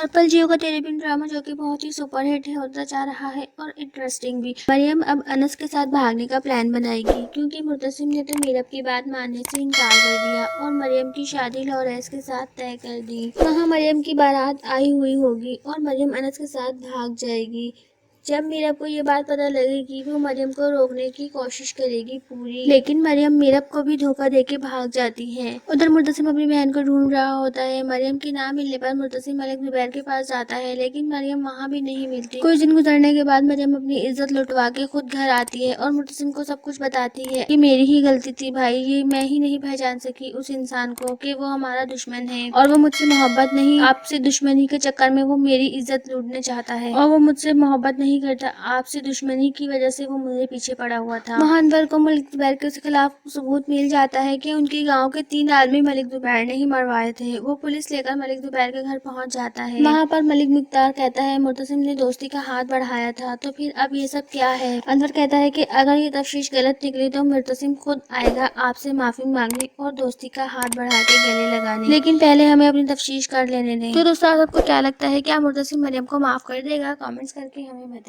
Purple जियो का तेरे बिन drama जो कि बहुत ही सुपर हिट होता जा रहा है और इंटरेस्टिंग भी। मरियम अब अनस के साथ भागने का प्लान बनाएगी क्योंकि मुर्तसिम ने तो मीरब की बात मानने से इनकार कर दिया और मरियम की शादी लॉरेंस के साथ तय कर दी। वहाँ मरियम की बारात आई हुई होगी और मरियम अनस के साथ भाग जाएगी। जब मीरब को ये बात पता लगेगी वो मरियम को रोकने की कोशिश करेगी पूरी, लेकिन मरियम मीरब को भी धोखा देके भाग जाती है। उधर मुर्तसिम अपनी बहन को ढूंढ रहा होता है। मरियम की ना मिलने पर मुर्तसिम मलिक जुबैर के पास जाता है, लेकिन मरियम वहाँ भी नहीं मिलती। कुछ दिन गुजरने के बाद मरियम अपनी इज्जत लुटवा के खुद घर आती है और मुर्तसिम को सब कुछ बताती है कि मेरी ही गलती थी भाई, ये मैं ही नहीं पहचान सकी उस इंसान को कि वो हमारा दुश्मन है और वो मुझसे मोहब्बत नहीं, आपसे दुश्मनी के चक्कर में वो मेरी इज्जत लूटने चाहता है और वो मुझसे मोहब्बत नहीं करता, आपसे दुश्मनी की वजह से वो मुझे पीछे पड़ा हुआ था। वहाँ अनवर को मलिक जुबैर के खिलाफ सबूत मिल जाता है कि उनके गांव के 3 आदमी मलिक जुबैर ने ही मरवाए थे। वो पुलिस लेकर मलिक जुबैर के घर पहुंच जाता है। वहाँ पर मलिक मुख्तार कहता है मुर्तसिम ने दोस्ती का हाथ बढ़ाया था, तो फिर अब ये सब क्या है। अनवर कहता है कि अगर ये तफ्तीश गलत निकली तो मुर्तसिम खुद आएगा आपसे माफी मांगने और दोस्ती का हाथ बढ़ा के गले लगाने, लेकिन पहले हमें अपनी तफ्तीश कर लेने दें। तो दोस्तों आपको क्या लगता है, क्या मुर्तसिम मरियम को माफ कर देगा? कमेंट्स करके हमें बताएं।